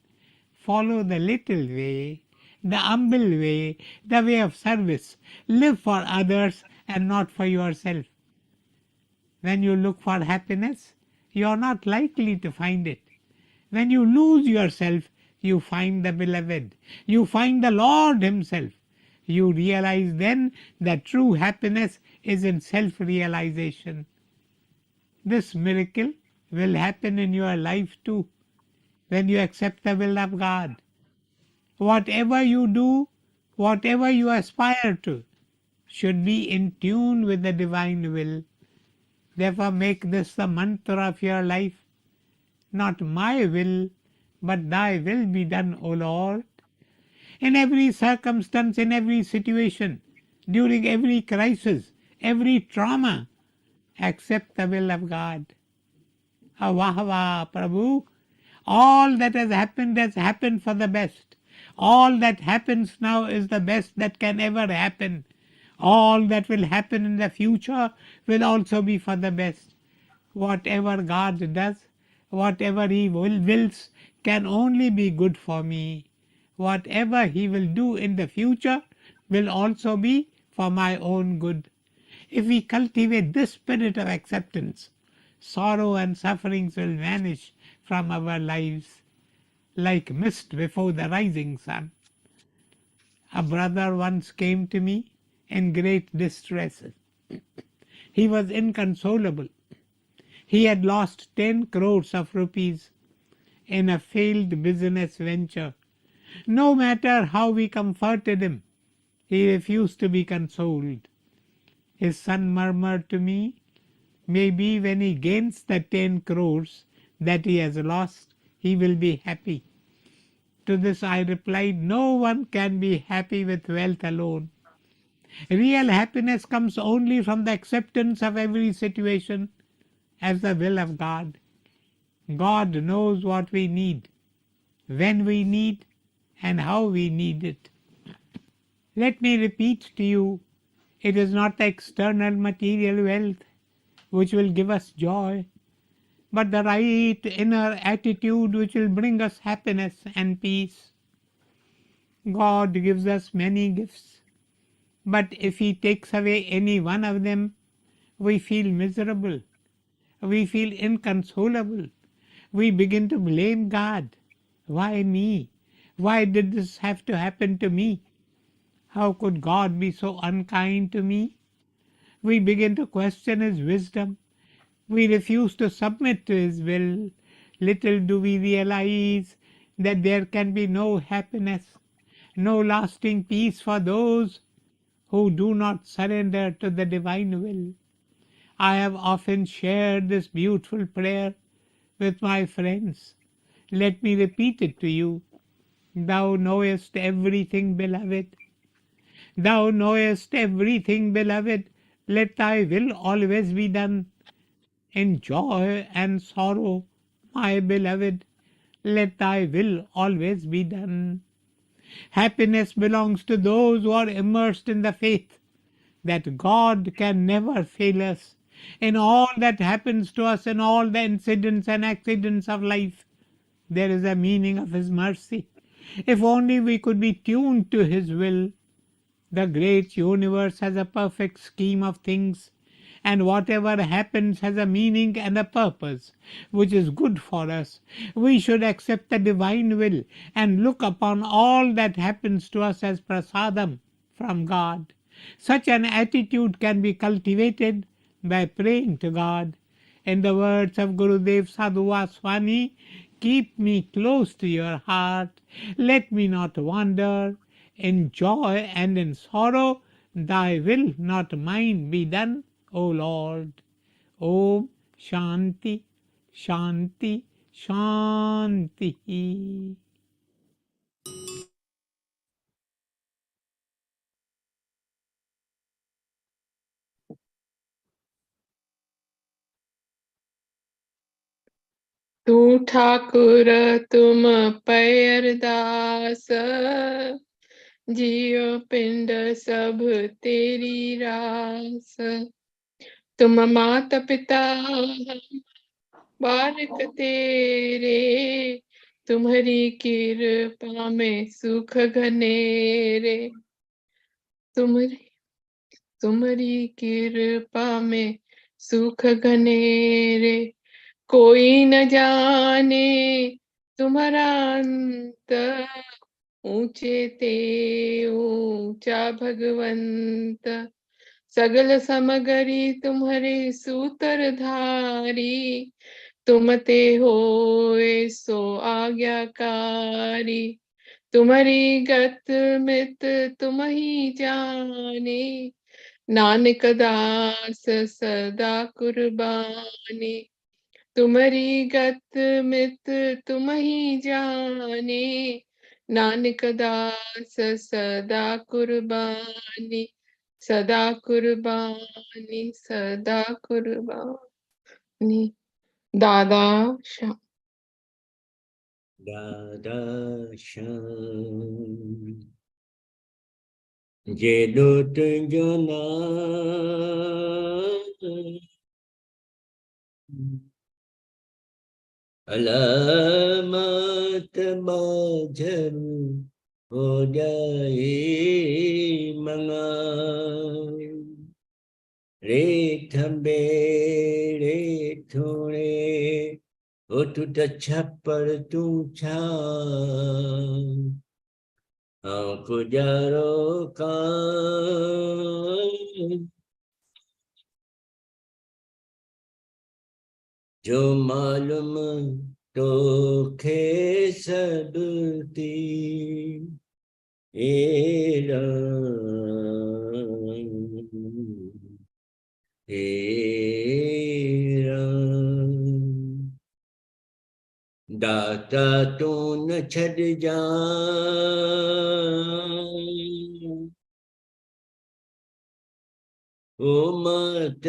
follow the little way, the humble way, the way of service. Live for others and not for yourself. When you look for happiness, you are not likely to find it. When you lose yourself, you find the beloved. You find the Lord himself. You realize then that true happiness is in self-realization. This miracle will happen in your life too, when you accept the will of God. Whatever you do, whatever you aspire to, should be in tune with the divine will. Therefore make this the mantra of your life. Not my will, but thy will be done, O Lord. In every circumstance, in every situation, during every crisis, every trauma, accept the will of God. Vah Prabhu, all that has happened for the best. All that happens now is the best that can ever happen. All that will happen in the future will also be for the best. Whatever God does, whatever He wills, can only be good for me. Whatever He will do in the future will also be for my own good. If we cultivate this spirit of acceptance, sorrow and sufferings will vanish from our lives like mist before the rising sun. A brother once came to me in great distress. He was inconsolable. He had lost 10 crores of rupees in a failed business venture. No matter how we comforted him, he refused to be consoled. His son murmured to me, maybe when he gains the 10 crores that he has lost, he will be happy. To this I replied, no one can be happy with wealth alone. Real happiness comes only from the acceptance of every situation as the will of God. God knows what we need, when we need, and how we need it. Let me repeat to you, it is not the external material wealth which will give us joy, but the right inner attitude which will bring us happiness and peace. God gives us many gifts, but if He takes away any one of them, we feel miserable, we feel inconsolable, we begin to blame God. Why me? Why did this have to happen to me? How could God be so unkind to me? We begin to question His wisdom. We refuse to submit to His will. Little do we realize that there can be no happiness, no lasting peace for those who do not surrender to the divine will. I have often shared this beautiful prayer with my friends. Let me repeat it to you. Thou knowest everything, beloved. Thou knowest everything, beloved. Let thy will always be done. In joy and sorrow, my beloved, let thy will always be done. Happiness belongs to those who are immersed in the faith that God can never fail us. In all that happens to us, in all the incidents and accidents of life, there is a meaning of His mercy. If only we could be tuned to His will. The great universe has a perfect scheme of things, and whatever happens has a meaning and a purpose which is good for us. We should accept the divine will and look upon all that happens to us as prasadam from God. Such an attitude can be cultivated by praying to God. In the words of Gurudev Sadhu Vaswani, keep me close to your heart, let me not wander. In joy and in sorrow, thy will, not mine, be done, O Lord. Om Shanti, Shanti, Shanti. तू ठाकुर तुम पैरदास, जियो पिंड सब तेरी रास। तुम मात पिता बालक तेरे, तुम्हारी कृपा में सुख घनेरे। तुम्हारी कृपा में सुख घनेरे। कोई न जाने तुम्हारा अंत, ऊंचे ते ऊंचा भगवंत। सगल समगरी तुम्हारे सूत्रधारी, तुम ते होए सो आज्ञाकारी। तुम्हारी गत मित तुम ही जाने, नानक दास सदा कुर्बानी। तुम्हारी गत मित तुम ही जाने, नानक दास सदा कुर्बानी। सदा कुर्बानी, सदा कुर्बानी। दादा श्याम। दादा श्याम जे दो तुझो नाम, अलमत माझम हो जाए मंगा। रे थंबे रे थोड़े ओ तू छप्पर तू छा, गुजारो का जो मालूम तो खे सबती एरा एरा। दाता तू न छड़ जा, ओ मत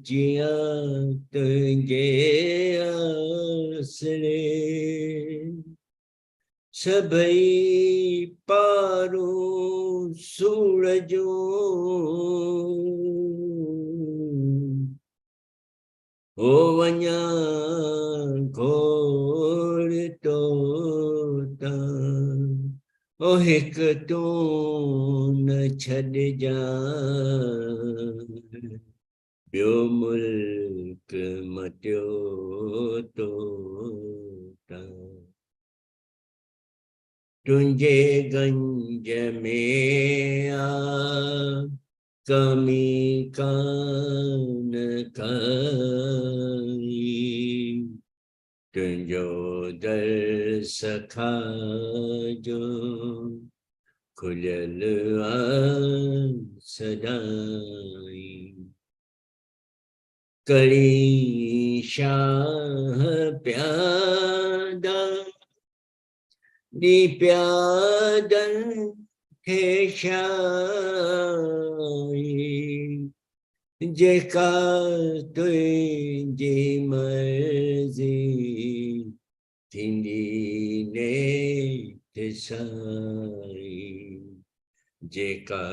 जिया तुझे आसरे। सभई पारू सूरजो, ओ वञा घोर तोता। ओ हिक तू न छड़ जा, ॿियो मुल्क मटियो तोता। तुंहिंजे गंज में आ कमी कान काई, तुंहिंजो दर सखा जो खुलियल आ सदाई। कड़ी शाह प्यादा दी प्यादन खे शाई, जेका तुंहिंजी मर्ज़ी थींदी नेठि साई। जेका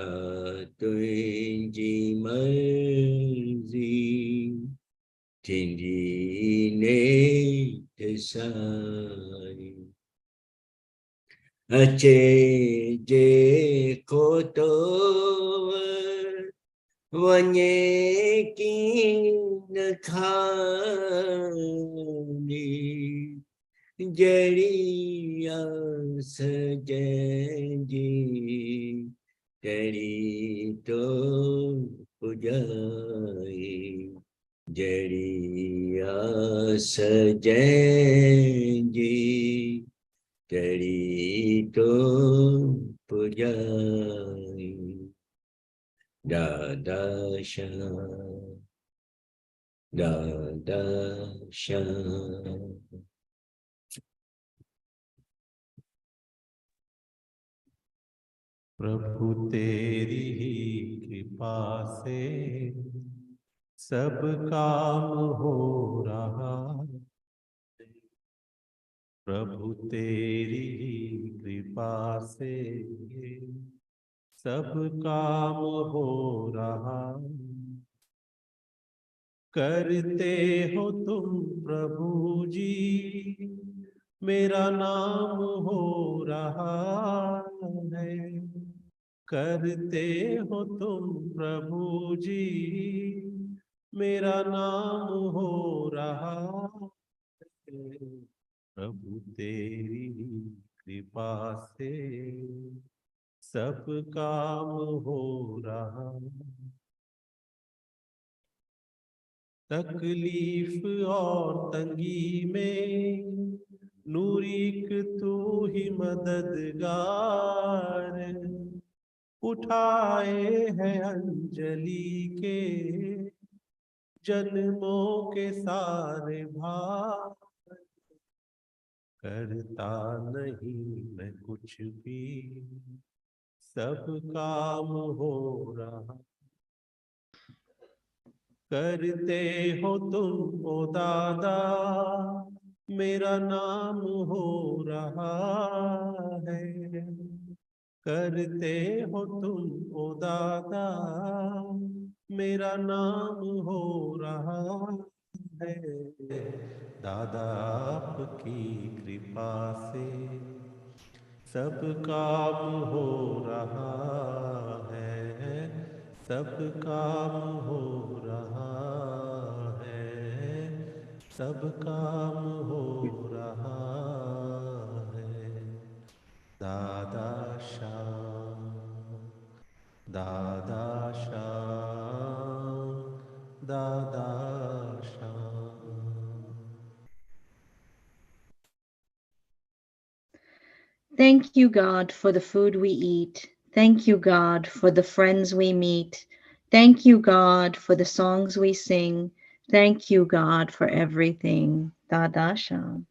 तुंहिंजी मर्ज़ी थींदी नेठि साई। अचे जेको तो वञे कीन खानी, जहिड़ी आस जंहिंजी तहिड़ी तो पुॼाई। जहिड़ी आस जंहिंजी तहिड़ी तो पुॼाई। दादा श्याम, दादा श्याम। प्रभु तेरी ही कृपा से सब काम हो रहा, प्रभु तेरी ही कृपा से सब काम हो रहा, करते हो तुम प्रभु जी, मेरा नाम हो रहा है। करते हो तुम प्रभु जी, मेरा नाम हो रहा है। प्रभु तेरी कृपा से सब काम हो रहा, तकलीफ और तंगी में नूरिक तू ही मददगार, उठाए हैं अंजलि के जन्मों के सारे भार, करता नहीं मैं कुछ भी, सब काम हो रहा। करते हो तुम ओ दादा, मेरा नाम हो रहा है। करते हो तुम ओ दादा, मेरा नाम हो रहा है। दादा आपकी कृपा से सब काम हो रहा है, सब काम हो रहा है, सब काम हो रहा है। दादा श्याम, दादा श्याम, दादा Shyam. Thank you, God, for the food we eat. Thank you, God, for the friends we meet. Thank you, God, for the songs we sing. Thank you, God, for everything. Dada Sham.